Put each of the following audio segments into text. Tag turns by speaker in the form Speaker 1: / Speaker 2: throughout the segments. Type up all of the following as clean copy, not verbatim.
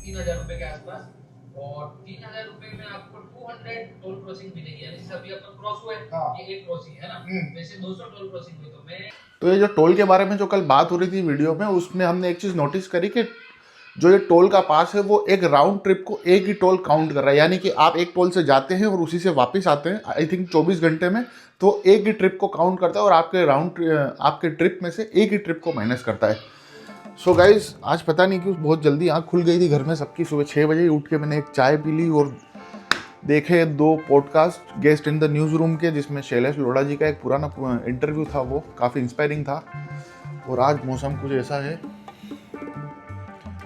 Speaker 1: 3,000 रुपए के आसपास। और 3,000 रुपए में आपको 200 टोल क्रॉसिंग मिलेगी, यानी जैसे अभी आपका क्रॉस हुआ है, ये एक क्रॉसिंग है ना, वैसे 200 टोल क्रॉसिंग हुई। तो ये जो टोल के बारे में जो कल बात हो रही थी वीडियो में, उसमें हमने एक चीज़ नोटिस करी कि जो ये टोल का पास है वो एक राउंड ट्रिप को एक ही टोल काउंट कर रहा है, यानी कि आप एक टोल से जाते हैं और उसी से वापस आते हैं आई थिंक 24 घंटे में, तो एक ही ट्रिप को काउंट करता है और आपके ट्रिप में से एक ही ट्रिप को माइनस करता है। सो गाइज, आज पता नहीं क्यों बहुत जल्दी आँख खुल गई थी घर में सबकी। सुबह 6 बजे उठ के मैंने एक चाय पी ली और देखे 2 podcast guest in the news room के, जिसमें शैलेश लोढ़ा जी का एक पुराना इंटरव्यू था, वो काफ़ी इंस्पायरिंग था। और आज मौसम कुछ ऐसा है,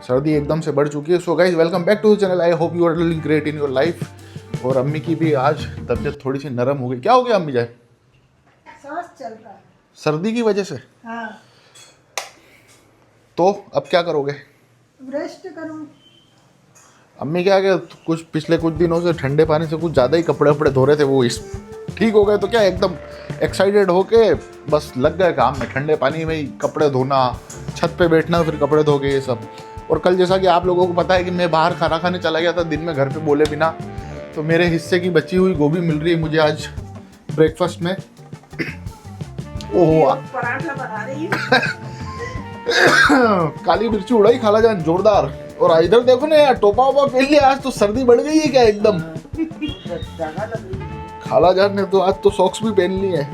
Speaker 1: सर्दी एकदम से बढ़ चुकी है। So guys, welcome back to the channel. I hope you are doing great in your life. और अम्मी की भी आज तबीयत थोड़ी सी नरम हो गई। क्या हो गया अम्मी जाए?
Speaker 2: सांस चल रहा है
Speaker 1: सर्दी की वजह से।
Speaker 2: हाँ।
Speaker 1: तो अब क्या करोगे?
Speaker 2: रेस्ट करूँ।
Speaker 1: अम्मी क्या कुछ पिछले कुछ दिनों से ठंडे पानी से कुछ ज़्यादा ही कपड़े वपड़े धो रहे थे, वो इस ठीक हो गए तो क्या एकदम एक्साइटेड होके बस लग गए काम में, ठंडे पानी में ही कपड़े धोना, छत पे बैठना, फिर कपड़े धो के ये सब। और कल जैसा कि आप लोगों को पता है कि मैं बाहर खाना खाने चला गया था दिन में घर पे बोले बिना, तो मेरे हिस्से की बची हुई गोभी मिल रही है मुझे आज ब्रेकफास्ट में। ओहो,
Speaker 2: पराठा बना रही
Speaker 1: काली मिर्ची उड़ाई खाला जान जोरदार। और इधर देखो ना यार, टोपा वोपा पहन लिया, आज तो सर्दी बढ़ गई है क्या एकदम। खाला जान ने तो आज तो सॉक्स भी पहन ली है।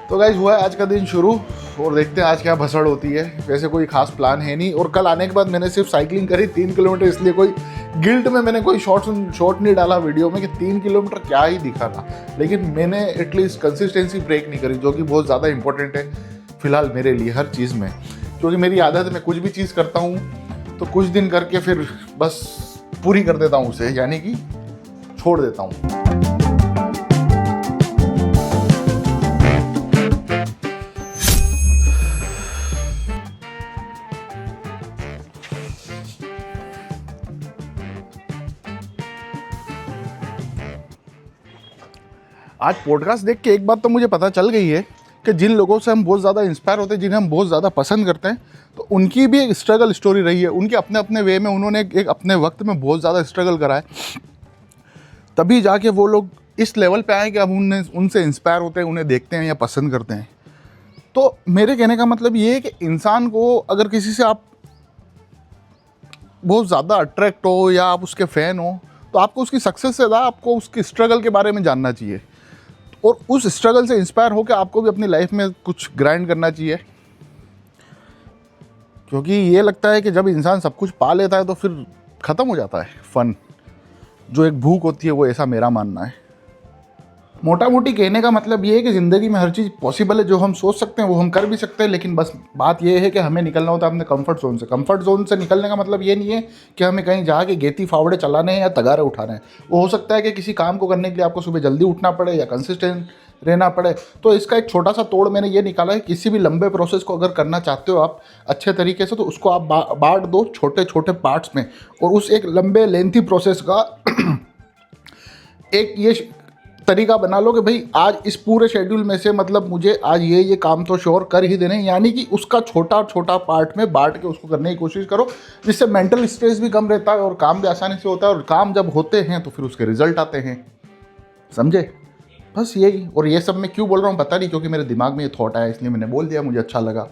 Speaker 1: तो गाइस, हुआ है आज का दिन शुरू और देखते हैं आज क्या भसड़ होती है। वैसे कोई खास प्लान है नहीं, और कल आने के बाद मैंने सिर्फ साइकिलिंग करी 3 किलोमीटर, इसलिए कोई गिल्ट में मैंने कोई शॉर्ट नहीं डाला वीडियो में कि 3 किलोमीटर क्या ही दिखा था। लेकिन मैंने एटलीस्ट कंसिस्टेंसी ब्रेक नहीं करी, जो कि बहुत ज़्यादा इंपॉर्टेंट है फिलहाल मेरे लिए हर चीज़ में। क्योंकि मेरी आदत है, मैं कुछ भी चीज़ करता हूँ तो कुछ दिन करके फिर बस पूरी कर देता हूँ उसे, यानी कि छोड़ देता हूँ। आज पॉडकास्ट देख के एक बात तो मुझे पता चल गई है कि जिन लोगों से हम बहुत ज़्यादा इंस्पायर होते हैं, जिन्हें हम बहुत ज़्यादा पसंद करते हैं, तो उनकी भी एक स्ट्रगल स्टोरी रही है। उनके अपने अपने वे में उन्होंने एक अपने वक्त में बहुत ज़्यादा स्ट्रगल करा है, तभी जाके वो लोग इस लेवल पे आए कि अब उनसे इंस्पायर होते हैं, उन्हें देखते हैं या पसंद करते हैं। तो मेरे कहने का मतलब ये है कि इंसान को अगर किसी से आप बहुत ज़्यादा अट्रैक्ट हो या आप उसके फ़ैन हो, तो आपको उसकी सक्सेस से ज़्यादा आपको उसकी स्ट्रगल के बारे में जानना चाहिए, और उस स्ट्रगल से इंस्पायर होकर आपको भी अपनी लाइफ में कुछ ग्राइंड करना चाहिए। क्योंकि ये लगता है कि जब इंसान सब कुछ पा लेता है तो फिर ख़त्म हो जाता है फन, जो एक भूख होती है वो, ऐसा मेरा मानना है। मोटा मोटी कहने का मतलब ये है कि ज़िंदगी में हर चीज़ पॉसिबल है, जो हम सोच सकते हैं वो हम कर भी सकते हैं, लेकिन बस बात ये है कि हमें निकलना होता है अपने कंफर्ट जोन से। कंफर्ट जोन से निकलने का मतलब ये नहीं है कि हमें कहीं जाके गेती फावड़े चलाने हैं या तगारे उठाने हैं। वो हो सकता है कि किसी काम को करने के लिए आपको सुबह जल्दी उठना पड़े या कंसिस्टेंट रहना पड़े। तो इसका एक छोटा सा तोड़ मैंने ये निकाला है, किसी भी लंबे प्रोसेस को अगर करना चाहते हो आप अच्छे तरीके से, तो उसको आप बांट दो छोटे छोटे पार्ट्स में, और उस एक लंबे लेंथी प्रोसेस का एक ये तरीका बना लो कि भाई आज इस पूरे शेड्यूल में से मतलब मुझे आज ये काम तो श्योर कर ही देने, यानी कि उसका छोटा छोटा पार्ट में बांट के उसको करने की कोशिश करो, जिससे मेंटल स्ट्रेस भी कम रहता है और काम भी आसानी से होता है, और काम जब होते हैं तो फिर उसके रिजल्ट आते हैं। समझे? बस यही। और ये सब मैं क्यों बोल रहा हूँ पता नहीं, क्योंकि मेरे दिमाग में ये थॉट आया इसलिए मैंने बोल दिया, मुझे अच्छा लगा।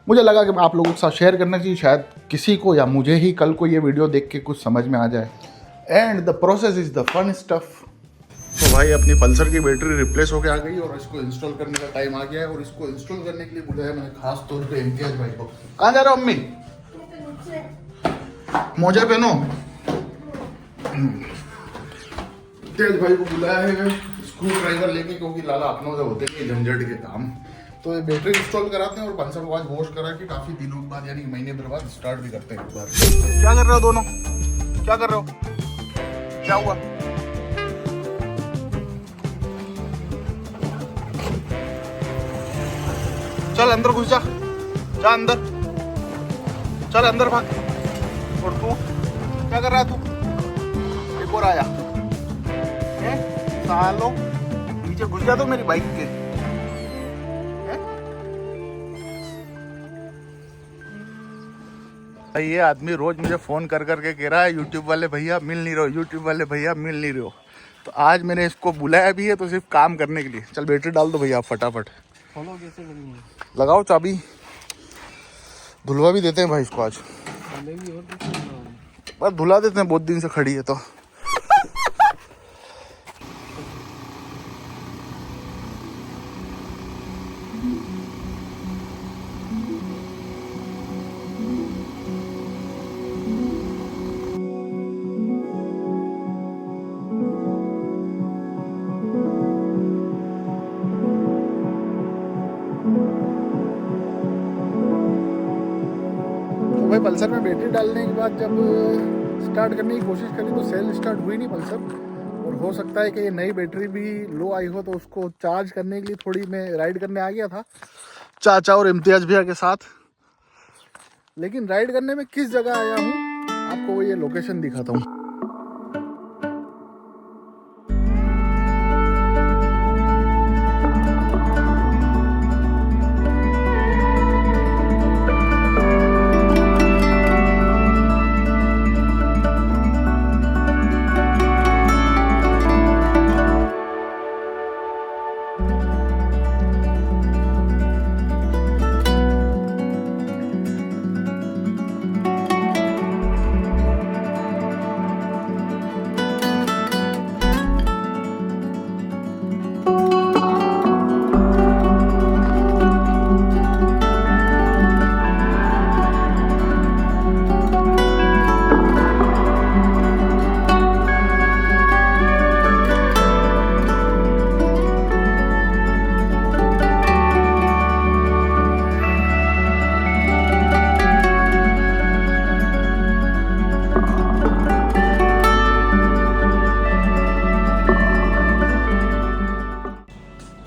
Speaker 1: मुझे लगा कि आप लोगों के साथ शेयर करना चाहिए, शायद किसी को या मुझे ही कल को ये वीडियो देख के कुछ समझ में आ जाए। And the process is the fun stuff. तो भाई, अपनी पल्सर की बैटरी रिप्लेस होकर आ गई और इसको इंस्टॉल करने का टाइम आ गया है, और इसको इंस्टॉल करने के लिए बुलाया मैंने खास तौर पे इम्तियाज भाई को। कहाँ जा रहे हो अम्मी? मोजा पहनो। इम्तियाज भाई को बुलाया है स्क्रू ड्राइवर लेके, क्योंकि लाला अपनों से होते नहीं झंझट के काम। तो ये बैटरी इंस्टॉल कराते हैं और पल्सर को आज वॉश करा के काफ़ी दिनों बाद, यानी महीने भर बाद स्टार्ट भी करते हैं एक बार। क्या कर रहे हो दोनों? क्या कर रहे हो? क्या हुआ? चल अंदर घुस जा, जा अंदर, चल अंदर भाग। और तू क्या कर रहा है? तू एक और आया है सालो, नीचे घुस जा तो मेरी बाइक के।
Speaker 3: ये आदमी रोज मुझे फ़ोन कर करके कह रहा है यूट्यूब वाले भैया मिल नहीं रहे हो, यूट्यूब वाले भैया मिल नहीं रहे हो। तो आज मैंने इसको बुलाया भी है तो सिर्फ काम करने के लिए। चल बैटरी डाल दो भैया आप फटाफट।
Speaker 4: फॉलो कैसे करनी है?
Speaker 3: लगाओ चाबी, धुलवा भी देते हैं भाई इसको आज, बस धुला देते हैं, बहुत दिन से खड़ी है तो। भाई पल्सर में बैटरी डालने के बाद जब स्टार्ट करने की कोशिश करी तो सेल स्टार्ट हुई नहीं पल्सर। और हो सकता है कि ये नई बैटरी भी लो आई हो, तो उसको चार्ज करने के लिए थोड़ी मैं राइड करने आ गया था चाचा और इम्तियाज भैया के साथ। लेकिन राइड करने में किस जगह आया हूँ आपको वो ये लोकेशन दिखाता हूँ।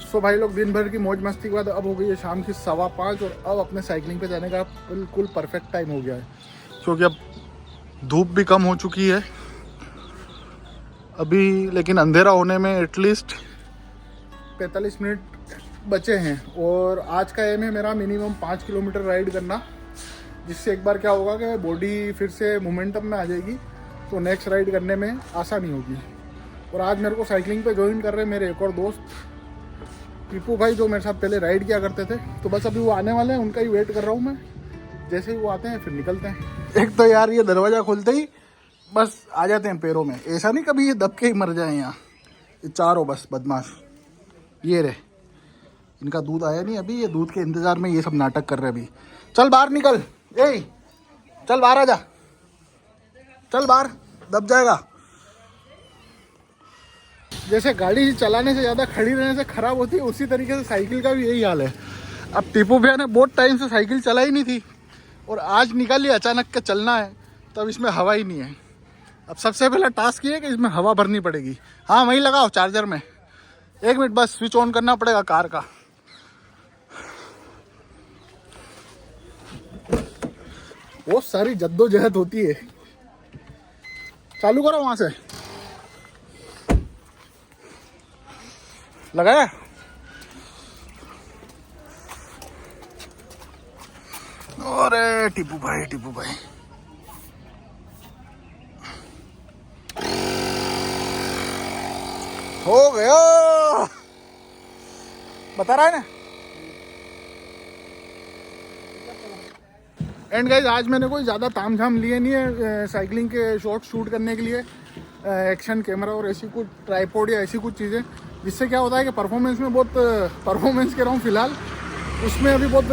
Speaker 3: तो भाई लोग दिन भर की मौज मस्ती के बाद अब हो गई है शाम की 5:15 और अब अपने साइकिलिंग पे जाने का बिल्कुल परफेक्ट टाइम हो गया है, क्योंकि अब धूप भी कम हो चुकी है अभी, लेकिन अंधेरा होने में एटलीस्ट 45 मिनट बचे हैं। और आज का एम है मेरा मिनिमम 5 किलोमीटर राइड करना, जिससे एक बार क्या होगा कि बॉडी फिर से मोमेंटम में आ जाएगी, तो नेक्स्ट राइड करने में आसानी होगी। और आज मेरे को साइकिलिंग पे ज्वाइन कर रहे हैं मेरे एक और दोस्त टीपू भाई, जो मेरे साथ पहले राइड किया करते थे। तो बस अभी वो आने वाले हैं, उनका ही वेट कर रहा हूँ मैं। जैसे ही वो आते हैं फिर निकलते हैं। एक तो यार ये दरवाज़ा खोलते ही बस आ जाते हैं पैरों में, ऐसा नहीं कभी ये दब के ही मर जाए यहाँ। ये चारों बस बदमाश ये रहे, इनका दूध आया नहीं अभी, ये दूध के इंतज़ार में ये सब नाटक कर रहे अभी। चल बाहर निकल, ए चल बाहर आ जा, चल बाहर, दब जाएगा। जैसे गाड़ी चलाने से ज़्यादा खड़ी रहने से ख़राब होती है, उसी तरीके से साइकिल का भी यही हाल है। अब टीपू भैया ने बहुत टाइम से साइकिल चलाई नहीं थी और आज निकाली अचानक के चलना है, तो अब इसमें हवा ही नहीं है। अब सबसे पहला टास्क ये है कि इसमें हवा भरनी पड़ेगी। हाँ वहीं लगाओ चार्जर में, 1 मिनट बस स्विच ऑन करना पड़ेगा कार का। बहुत सारी जद्दोजहद होती है। चालू करो वहाँ से, लगाया। अरे टीपू भाई, टीपू भाई हो गया, बता रहा है ना। एंड गाइज आज मैंने कोई ज़्यादा तामझाम लिए नहीं है साइकिलिंग के शॉट शूट करने के लिए, एक्शन कैमरा और ऐसी कुछ ट्राइपॉड या ऐसी कुछ चीज़ें, जिससे क्या होता है कि परफॉर्मेंस में बहुत, परफॉर्मेंस कह रहा हूँ फिलहाल, उसमें अभी बहुत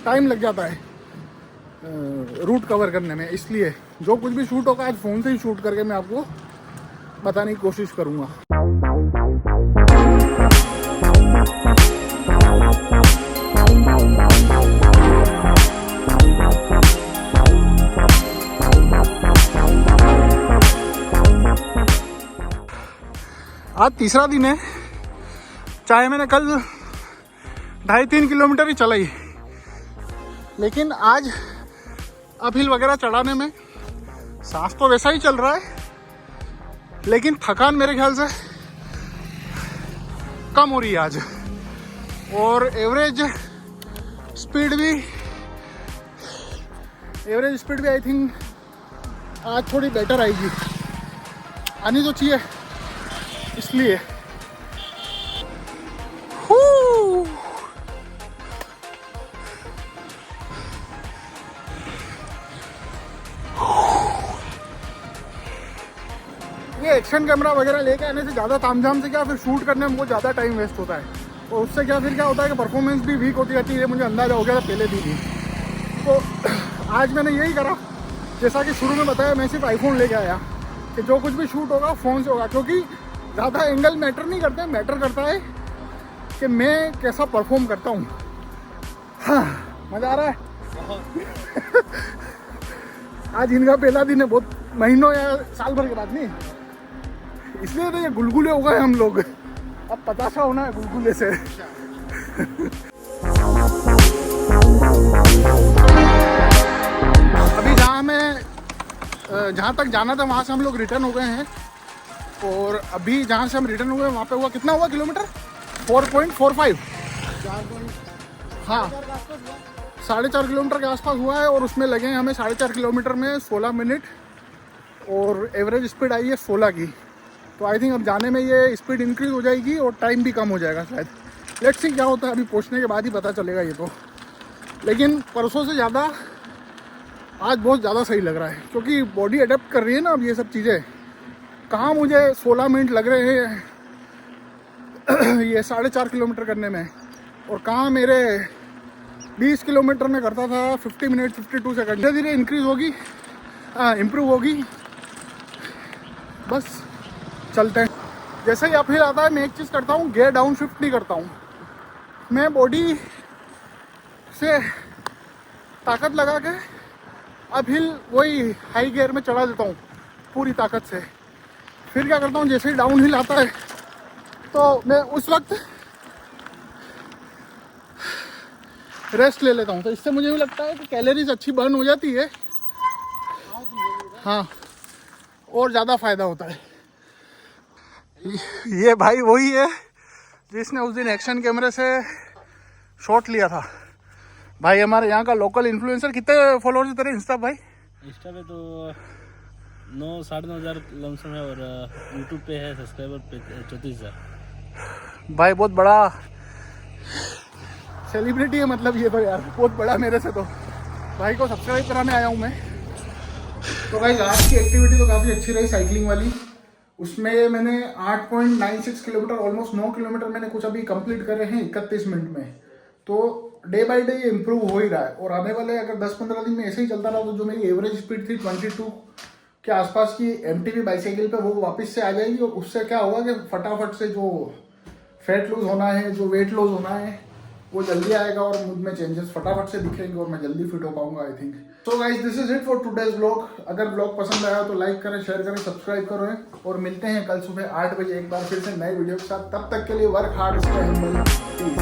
Speaker 3: टाइम लग जाता है रूट कवर करने में। इसलिए जो कुछ भी शूट होगा आज फ़ोन से ही शूट करके मैं आपको बताने की कोशिश करूँगा। आज तीसरा दिन है, चाहे मैंने कल 2.5-3 किलोमीटर ही चलाई, लेकिन आज अपहिल वगैरह चढ़ाने में सांस तो वैसा ही चल रहा है, लेकिन थकान मेरे ख्याल से कम हो रही है आज। और एवरेज स्पीड भी एवरेज स्पीड भी आई थिंक आज थोड़ी बेटर आएगी, आनी तो चाहिए इसलिए। ये एक्शन कैमरा वगैरह लेके आने से ज़्यादा तामझाम से क्या फिर शूट करने में बहुत ज़्यादा टाइम वेस्ट होता है, और उससे क्या फिर क्या होता है कि परफॉर्मेंस भी वीक होती रहती है। मुझे अंदाज़ा हो गया था पहले दिन ही। तो आज मैंने यही करा, जैसा कि शुरू में बताया, मैं सिर्फ आईफोन लेके आया कि जो कुछ भी शूट होगा फ़ोन से होगा, क्योंकि ज़्यादा एंगल मैटर नहीं करते, मैटर करता है कि मैं कैसा परफॉर्म करता हूँ। हाँ, मज़ा आ रहा है। आज इनका पहला दिन है, बहुत महीनों या साल भर के बाद नहीं, इसलिए तो ये गुलगुले हो गए हम लोग। अब पताशा होना है गुलगुले से। अभी जहाँ तक जाना था वहाँ से हम लोग रिटर्न हो गए हैं, और अभी जहाँ से हम रिटर्न हुए वहाँ पे हुआ कितना हुआ किलोमीटर? 4.45। हाँ, 4.5 किलोमीटर के आसपास हुआ है, और उसमें लगे हैं हमें 4.5 किलोमीटर में 16 मिनट, और एवरेज स्पीड आई है 16 की। तो आई थिंक अब जाने में ये स्पीड इंक्रीज हो जाएगी और टाइम भी कम हो जाएगा शायद। लेट्स सी क्या होता है, अभी पहुंचने के बाद ही पता चलेगा ये तो। लेकिन परसों से ज़्यादा आज बहुत ज़्यादा सही लग रहा है, क्योंकि बॉडी अडेप्ट कर रही है ना अब ये सब चीज़ें। कहाँ मुझे 16 मिनट लग रहे हैं ये 4.5 किलोमीटर करने में, और कहाँ मेरे 20 किलोमीटर में करता था 50 मिनट 52 सेकंड। धीरे धीरे इंक्रीज होगी, इम्प्रूव होगी, बस चलते हैं। जैसे ही अपहिल आता है मैं एक चीज़ करता हूँ, गियर डाउन शिफ्ट नहीं करता हूँ। मैं बॉडी से ताकत लगा के अपहिल वही हाई गियर में चढ़ा देता हूँ पूरी ताकत से। फिर क्या करता हूँ, जैसे ही डाउन हिल आता है तो मैं उस वक्त रेस्ट ले लेता हूँ। तो इससे मुझे भी लगता है कि कैलोरीज अच्छी बर्न हो जाती है, हाँ, और ज़्यादा फ़ायदा होता है। ये भाई वही है जिसने उस दिन एक्शन कैमरे से शॉट लिया था। भाई हमारे यहाँ का लोकल इन्फ्लुएंसर। कितने फॉलोअर्स तेरे इंस्टा भाई?
Speaker 4: इंस्टा पे तो 9-9.5 लमसम है, और यूट्यूब पे है सब्सक्राइबर पे 34,000।
Speaker 3: भाई बहुत बड़ा सेलिब्रिटी है मतलब ये तो यार, बहुत बड़ा मेरे से। तो भाई को सब्सक्राइब कराने आया हूँ मैं। तो भाई आज की एक्टिविटी तो काफ़ी अच्छी रही, साइकिलिंग वाली। उसमें मैंने 8.96 किलोमीटर, ऑलमोस्ट 9 किलोमीटर मैंने कुछ अभी कंप्लीट करे हैं 31 मिनट में। तो डे बाय डे ये इम्प्रूव हो ही रहा है, और आने वाले अगर 10-15 दिन में ऐसे ही चलता रहा तो जो मेरी एवरेज स्पीड थी 22 के आसपास की MTB बाइसाइकिल पे, वो वापस से आ जाएगी। और उससे क्या होगा कि फटाफट से जो फैट लूज होना है, जो वेट लूज होना है, वो जल्दी आएगा, और मुझ में चेंजेस फटाफट से दिखेंगे, और मैं जल्दी फिट हो पाऊंगा I think. So guys, this is it for today's blog. अगर ब्लॉग पसंद आया तो लाइक करें, शेयर करें, सब्सक्राइब करें, और मिलते हैं कल सुबह 8 बजे एक बार फिर से नए वीडियो के साथ। तब तक के लिए work hard, stay humble, piece.